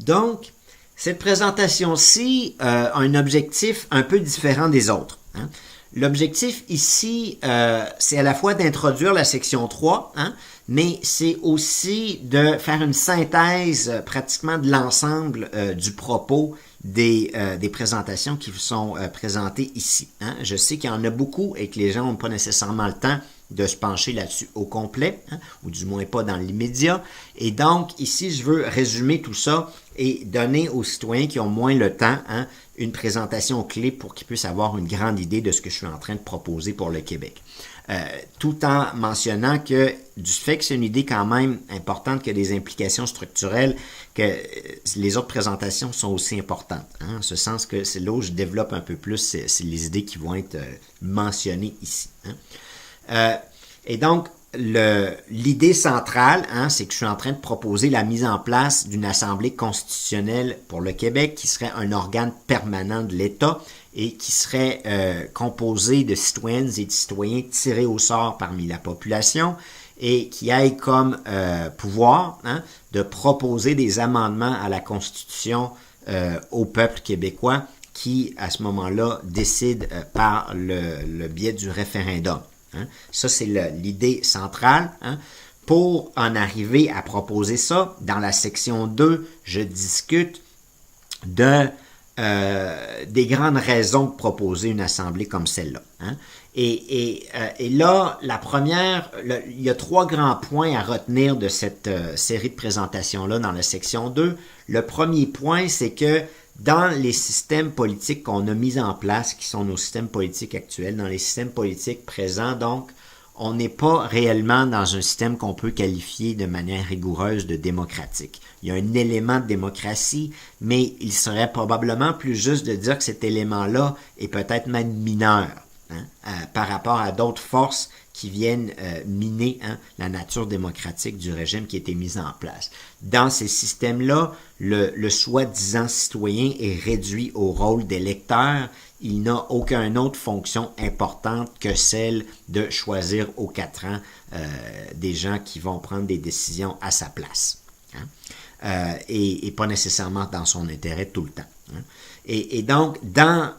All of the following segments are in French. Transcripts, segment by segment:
Donc, cette présentation-ci a un objectif un peu différent des autres. Hein. L'objectif ici, c'est à la fois d'introduire la section 3, hein, mais c'est aussi de faire une synthèse pratiquement de l'ensemble du propos des présentations qui vous sont présentées ici. Hein. Je sais qu'il y en a beaucoup et que les gens n'ont pas nécessairement le temps de se pencher là-dessus au complet, hein, ou du moins pas dans l'immédiat. Et donc, ici, je veux résumer tout ça et donner aux citoyens qui ont moins le temps, hein, une présentation clé pour qu'ils puissent avoir une grande idée de ce que je suis en train de proposer pour le Québec. Tout en mentionnant que du fait que c'est une idée quand même importante, que des implications structurelles, que les autres présentations sont aussi importantes. Hein, en ce sens que c'est là où je développe un peu plus c'est les idées qui vont être mentionnées ici. Hein. Et donc, l'idée centrale, hein, c'est que je suis en train de proposer la mise en place d'une assemblée constitutionnelle pour le Québec qui serait un organe permanent de l'État et qui serait composé de citoyennes et de citoyens tirés au sort parmi la population et qui ait comme pouvoir, hein, de proposer des amendements à la Constitution au peuple québécois qui, à ce moment-là, décide par le biais du référendum. Hein. Ça, c'est l'idée centrale. Hein. Pour en arriver à proposer ça, dans la section 2, je discute des grandes raisons de proposer une assemblée comme celle-là. Hein. Et là, la première, il y a 3 grands points à retenir de cette série de présentations-là dans la section 2. Le premier point, c'est que dans les systèmes politiques qu'on a mis en place, qui sont nos systèmes politiques actuels, dans les systèmes politiques présents, donc, on n'est pas réellement dans un système qu'on peut qualifier de manière rigoureuse de démocratique. Il y a un élément de démocratie, mais il serait probablement plus juste de dire que cet élément-là est peut-être même mineur, hein, par rapport à d'autres forces qui viennent miner, hein, la nature démocratique du régime qui a été mis en place. Dans ces systèmes-là, le soi-disant citoyen est réduit au rôle d'électeur. Il n'a aucune autre fonction importante que celle de choisir aux 4 ans des gens qui vont prendre des décisions à sa place. Hein? Et pas nécessairement dans son intérêt tout le temps. Hein? Et donc, dans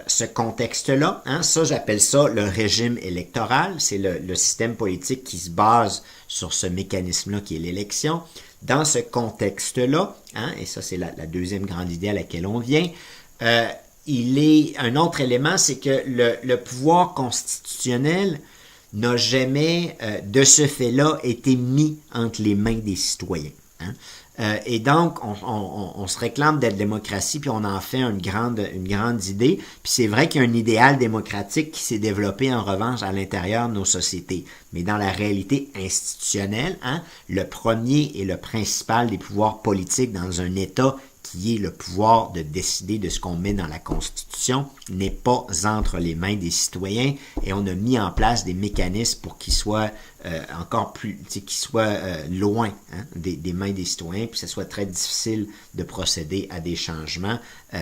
ce contexte-là, hein, ça, j'appelle ça le régime électoral. C'est le système politique qui se base sur ce mécanisme-là qui est l'élection. Dans ce contexte-là, hein, et ça, c'est la deuxième grande idée à laquelle on vient, il est un autre élément, c'est que le pouvoir constitutionnel n'a jamais, de ce fait-là, été mis entre les mains des citoyens. Hein. Et donc, on se réclame d'être démocratie, puis on en fait une grande idée. Puis c'est vrai qu'il y a un idéal démocratique qui s'est développé en revanche à l'intérieur de nos sociétés. Mais dans la réalité institutionnelle, hein, le premier et le principal des pouvoirs politiques dans un État qui est le pouvoir de décider de ce qu'on met dans la Constitution, n'est pas entre les mains des citoyens et on a mis en place des mécanismes pour qu'ils soient encore plus, qu'ils soient loin, hein, des mains des citoyens, puis que ce soit très difficile de procéder à des changements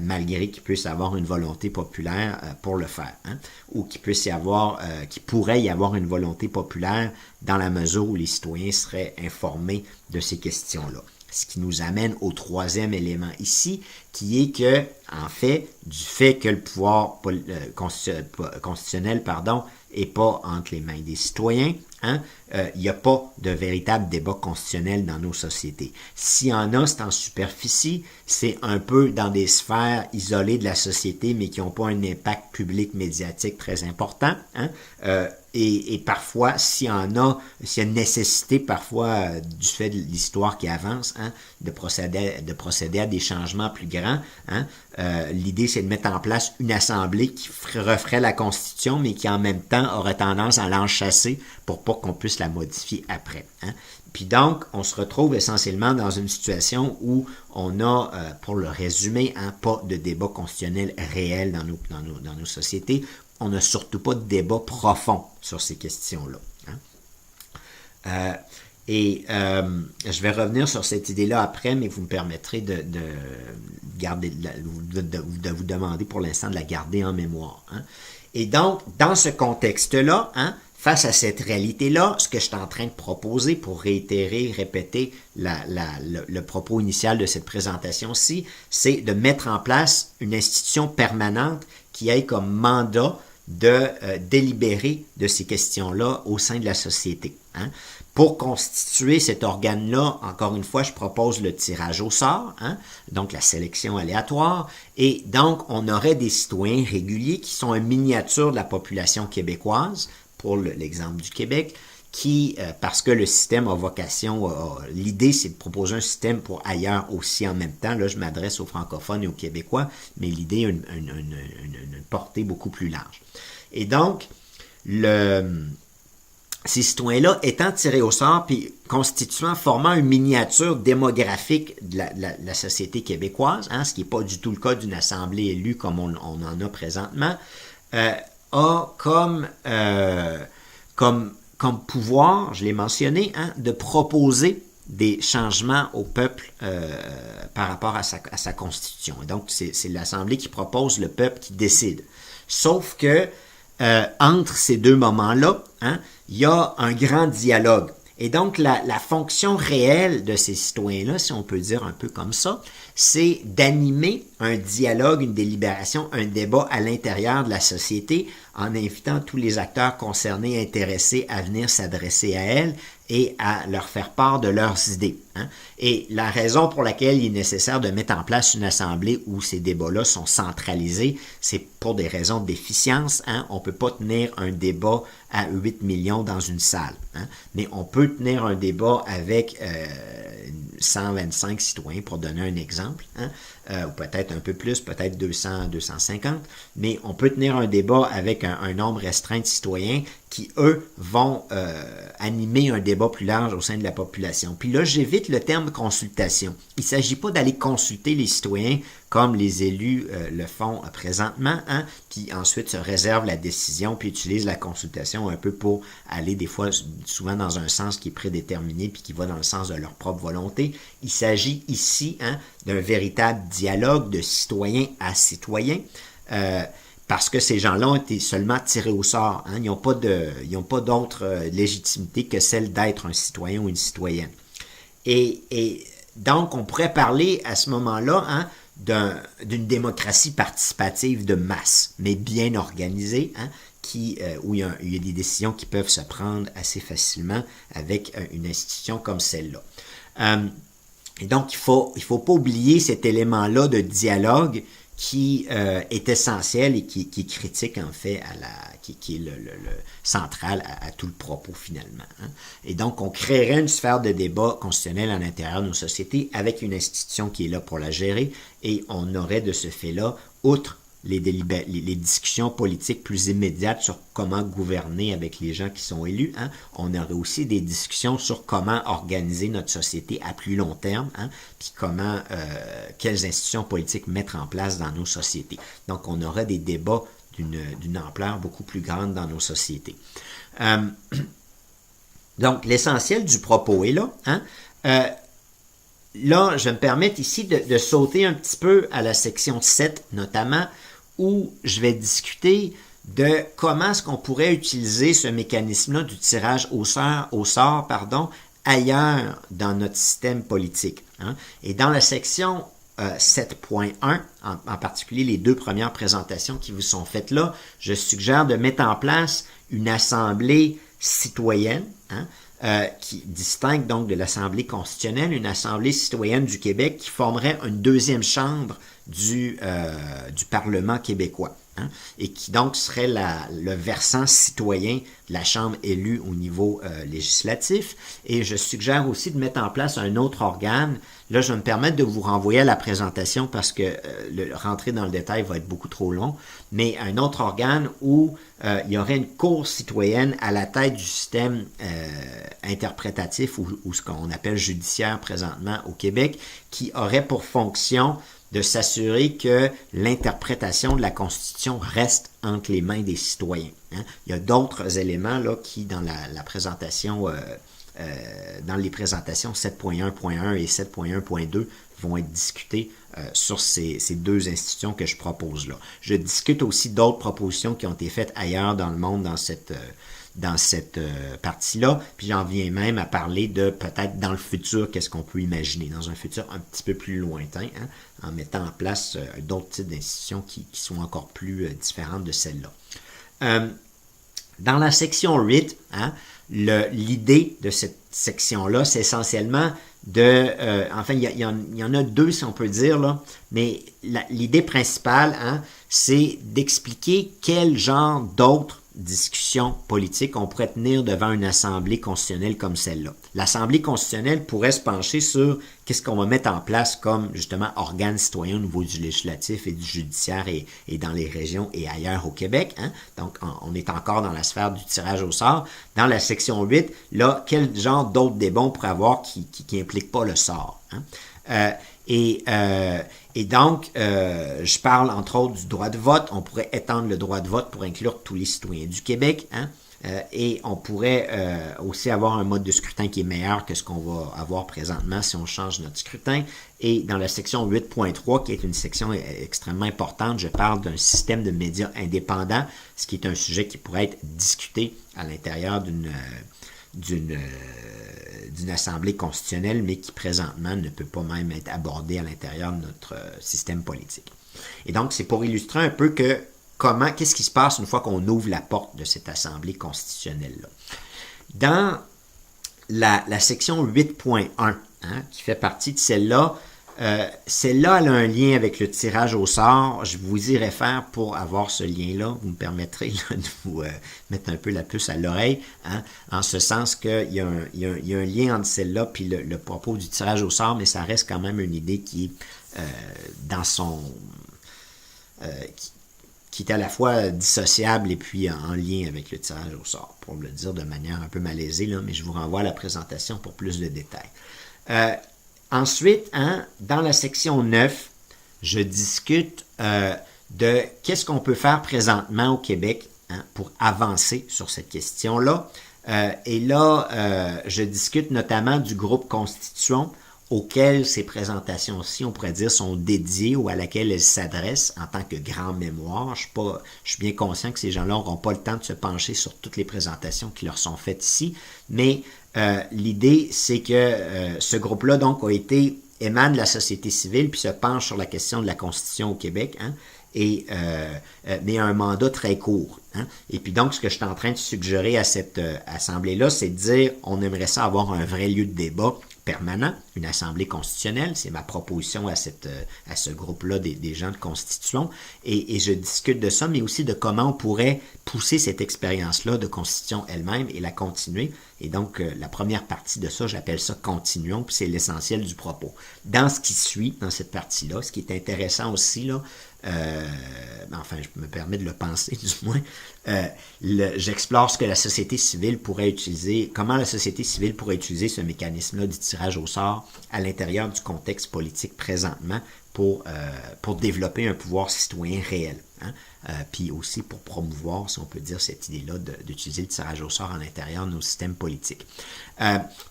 malgré qu'il puisse y avoir une volonté populaire pour le faire, hein, ou qu'il puisse y avoir, qu'il pourrait y avoir une volonté populaire dans la mesure où les citoyens seraient informés de ces questions-là. Ce qui nous amène au troisième élément ici, qui est que, en fait, du fait que le pouvoir constitutionnel, est pas entre les mains des citoyens, hein, il n'y a pas de véritable débat constitutionnel dans nos sociétés. S'il y en a, c'est en superficie, c'est un peu dans des sphères isolées de la société, mais qui n'ont pas un impact public médiatique très important, hein, et parfois, s'il y a une nécessité parfois du fait de l'histoire qui avance, hein, de procéder à des changements plus grands, hein, l'idée c'est de mettre en place une assemblée qui referait la Constitution, mais qui en même temps aurait tendance à l'enchasser pour pas qu'on puisse la modifier après. Hein. Puis donc, on se retrouve essentiellement dans une situation où on a, pour le résumer, hein, pas de débat constitutionnel réel dans nos sociétés. On n'a surtout pas de débat profond sur ces questions-là. Hein. Je vais revenir sur cette idée-là après, mais vous me permettrez de vous demander pour l'instant de la garder en mémoire. Hein. Et donc, dans ce contexte-là, hein, face à cette réalité-là, ce que je suis en train de proposer pour réitérer, répéter le propos initial de cette présentation-ci, c'est de mettre en place une institution permanente qui ait comme mandat de délibérer de ces questions-là au sein de la société. Hein. Pour constituer cet organe-là, encore une fois, je propose le tirage au sort, hein, donc la sélection aléatoire, et donc on aurait des citoyens réguliers qui sont une miniature de la population québécoise, pour l'exemple du Québec, qui, parce que le système a vocation, l'idée c'est de proposer un système pour ailleurs aussi en même temps, là je m'adresse aux francophones et aux Québécois, mais l'idée a une portée beaucoup plus large. Et donc, ces citoyens-là étant tirés au sort, puis formant une miniature démographique de la société québécoise, hein, ce qui n'est pas du tout le cas d'une assemblée élue comme on en a présentement, a comme pouvoir, je l'ai mentionné, hein, de proposer des changements au peuple par rapport à sa constitution. Et donc, c'est l'Assemblée qui propose, le peuple qui décide. Sauf que entre ces deux moments-là, hein, il y a un grand dialogue. Et donc, la fonction réelle de ces citoyens-là, si on peut dire un peu comme ça, c'est d'animer un dialogue, une délibération, un débat à l'intérieur de la société en invitant tous les acteurs concernés, intéressés à venir s'adresser à elle et à leur faire part de leurs idées. Hein. Et la raison pour laquelle il est nécessaire de mettre en place une assemblée où ces débats-là sont centralisés, c'est pour des raisons d'efficience. Hein. On ne peut pas tenir un débat à 8 millions dans une salle. Hein. Mais on peut tenir un débat avec 125 citoyens, pour donner un exemple, hein, ou peut-être un peu plus, peut-être 200, 250, mais on peut tenir un débat avec un nombre restreint de citoyens qui, eux, vont animer un débat plus large au sein de la population. Puis là, j'évite le terme consultation. Il ne s'agit pas d'aller consulter les citoyens comme les élus le font présentement, hein, qui ensuite se réservent la décision puis utilisent la consultation un peu pour aller des fois, souvent dans un sens qui est prédéterminé puis qui va dans le sens de leur propre volonté. Il s'agit ici, hein, d'un véritable dialogue de citoyen à citoyen, parce que ces gens-là ont été seulement tirés au sort. Hein. Ils n'ont pas d'autre légitimité que celle d'être un citoyen ou une citoyenne. Et donc, on pourrait parler à ce moment-là, hein, d'une démocratie participative de masse, mais bien organisée, hein, où il y a des décisions qui peuvent se prendre assez facilement avec une institution comme celle-là. Et donc, il faut pas oublier cet élément-là de dialogue qui est essentiel et qui est critique, en fait, qui est le central à tout le propos, finalement. Hein. Et donc, on créerait une sphère de débat constitutionnel à l'intérieur de nos sociétés avec une institution qui est là pour la gérer, et on aurait de ce fait-là, outre les discussions politiques plus immédiates sur comment gouverner avec les gens qui sont élus, hein, on aurait aussi des discussions sur comment organiser notre société à plus long terme, hein, puis quelles institutions politiques mettre en place dans nos sociétés. Donc, on aurait des débats d'une ampleur beaucoup plus grande dans nos sociétés. Donc, l'essentiel du propos est là. Hein, là, je vais me permettre ici de sauter un petit peu à la section 7, notamment, où je vais discuter de comment est-ce qu'on pourrait utiliser ce mécanisme-là du tirage au sort, ailleurs dans notre système politique. Hein. Et dans la section 7.1, en particulier les deux premières présentations qui vous sont faites là, je suggère de mettre en place une assemblée citoyenne, hein, qui distingue donc de l'Assemblée constitutionnelle, une Assemblée citoyenne du Québec qui formerait une deuxième chambre du Parlement québécois, hein, et qui donc serait le versant citoyen de la Chambre élue au niveau législatif. Et je suggère aussi de mettre en place un autre organe. Là, je vais me permettre de vous renvoyer à la présentation parce que rentrer dans le détail va être beaucoup trop long, mais un autre organe où il y aurait une cour citoyenne à la tête du système interprétatif ou ce qu'on appelle judiciaire présentement au Québec, qui aurait pour fonction de s'assurer que l'interprétation de la Constitution reste entre les mains des citoyens. Hein. Il y a d'autres éléments là qui, dans la présentation, dans les présentations 7.1.1 et 7.1.2, vont être discutés sur ces deux institutions que je propose là. Je discute aussi d'autres propositions qui ont été faites ailleurs dans le monde dans dans cette partie-là. Puis j'en viens même à parler de peut-être dans le futur, qu'est-ce qu'on peut imaginer, dans un futur un petit peu plus lointain, hein, en mettant en place d'autres types d'institutions qui sont encore plus différentes de celle-là. Dans la section 8, hein, l'idée de cette section-là, c'est essentiellement enfin, il y en a deux, si on peut dire, là, mais l'idée principale, hein, c'est d'expliquer quel genre d'autres discussions politiques on pourrait tenir devant une assemblée constitutionnelle comme celle-là. L'assemblée constitutionnelle pourrait se pencher sur qu'est-ce qu'on va mettre en place comme, justement, organe citoyen au niveau du législatif et du judiciaire et dans les régions et ailleurs au Québec. Hein? Donc, on est encore dans la sphère du tirage au sort. Dans la section 8, là, quel genre d'autres débats on pourrait avoir qui impliquent pas le sort? Hein? Et donc, je parle entre autres du droit de vote. On pourrait étendre le droit de vote pour inclure tous les citoyens du Québec. Hein? Et on pourrait aussi avoir un mode de scrutin qui est meilleur que ce qu'on va avoir présentement si on change notre scrutin. Et dans la section 8.3, qui est une section extrêmement importante, je parle d'un système de médias indépendants, ce qui est un sujet qui pourrait être discuté à l'intérieur d'une assemblée constitutionnelle, mais qui présentement ne peut pas même être abordée à l'intérieur de notre système politique. Et donc, c'est pour illustrer un peu qu'est-ce qui se passe une fois qu'on ouvre la porte de cette assemblée constitutionnelle-là. Dans la section 8.1, hein, qui fait partie de celle-là, celle-là, elle a un lien avec le tirage au sort. Je vous y réfère pour avoir ce lien-là. Vous me permettrez là, de vous mettre un peu la puce à l'oreille, hein, en ce sens qu'il y a un lien entre celle-là puis le propos du tirage au sort, mais ça reste quand même une idée qui est dans son... qui est à la fois dissociable et puis en lien avec le tirage au sort, pour le dire de manière un peu malaisée, là, mais je vous renvoie à la présentation pour plus de détails. Ensuite, hein, dans la section 9, je discute de qu'est-ce qu'on peut faire présentement au Québec, hein, pour avancer sur cette question-là. Et là, je discute notamment du groupe Constitution, auquel ces présentations-ci, on pourrait dire, sont dédiées ou à laquelle elles s'adressent en tant que grand mémoire. Je suis bien conscient que ces gens-là n'auront pas le temps de se pencher sur toutes les présentations qui leur sont faites ici, mais l'idée, c'est que ce groupe-là, donc, émane de la société civile, puis se penche sur la question de la Constitution au Québec, hein, mais a un mandat très court. Hein. Et puis donc, ce que je suis en train de suggérer à cette assemblée-là, c'est de dire, on aimerait ça avoir un vrai lieu de débat permanent, une assemblée constitutionnelle, c'est ma proposition à ce groupe-là des gens de constitution, et je discute de ça, mais aussi de comment on pourrait pousser cette expérience-là de constitution elle-même et la continuer. Et donc, la première partie de ça, j'appelle ça « Continuons », puis c'est l'essentiel du propos. Dans ce qui suit, dans cette partie-là, ce qui est intéressant aussi, là, enfin, je me permets de le penser du moins, j'explore ce que la société civile pourrait utiliser, comment la société civile pourrait utiliser ce mécanisme-là du tirage au sort à l'intérieur du contexte politique présentement pour développer un pouvoir citoyen réel. Hein? Puis aussi pour promouvoir, si on peut dire, cette idée-là d'utiliser le tirage au sort à l'intérieur de nos systèmes politiques.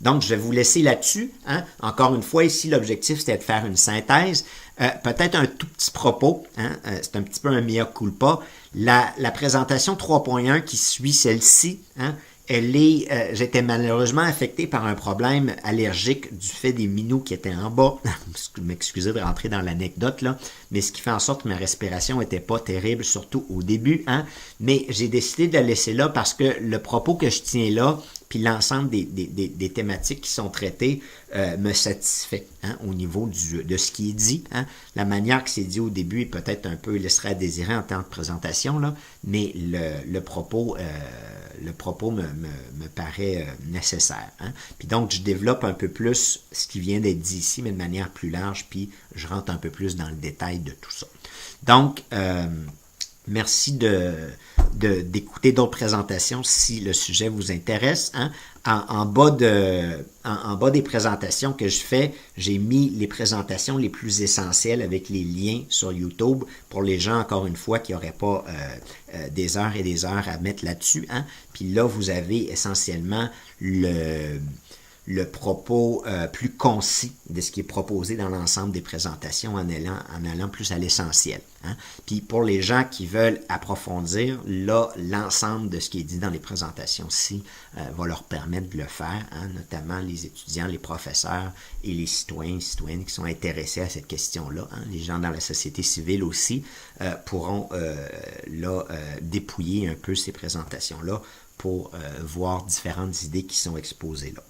Donc, je vais vous laisser là-dessus. Hein? Encore une fois, ici, l'objectif, c'était de faire une synthèse. Peut-être un tout petit propos, hein? C'est un petit peu un mea culpa. La présentation 3.1 qui suit celle-ci, hein? J'étais malheureusement affecté par un problème allergique du fait des minous qui étaient en bas. M'excusez de rentrer dans l'anecdote, là, mais ce qui fait en sorte que ma respiration était pas terrible, surtout au début, hein. Mais j'ai décidé de la laisser là parce que le propos que je tiens là, puis l'ensemble des thématiques qui sont traitées me satisfait, hein, au niveau de ce qui est dit. Hein. La manière que c'est dit au début est peut-être un peu laisserait à désirer en temps de présentation, là, mais le propos me paraît nécessaire. Hein. Puis donc, je développe un peu plus ce qui vient d'être dit ici, mais de manière plus large, puis je rentre un peu plus dans le détail de tout ça. Donc, merci d'écouter d'autres présentations si le sujet vous intéresse. Hein. En bas des présentations que je fais, j'ai mis les présentations les plus essentielles avec les liens sur YouTube pour les gens, encore une fois, qui n'auraient pas des heures et des heures à mettre là-dessus. Hein. Puis là, vous avez essentiellement le le propos plus concis de ce qui est proposé dans l'ensemble des présentations en allant plus à l'essentiel. Hein. Puis pour les gens qui veulent approfondir, là, l'ensemble de ce qui est dit dans les présentations-ci va leur permettre de le faire, hein, notamment les étudiants, les professeurs et les citoyens citoyennes qui sont intéressés à cette question-là. Hein. Les gens dans la société civile aussi pourront dépouiller un peu ces présentations-là pour voir différentes idées qui sont exposées là.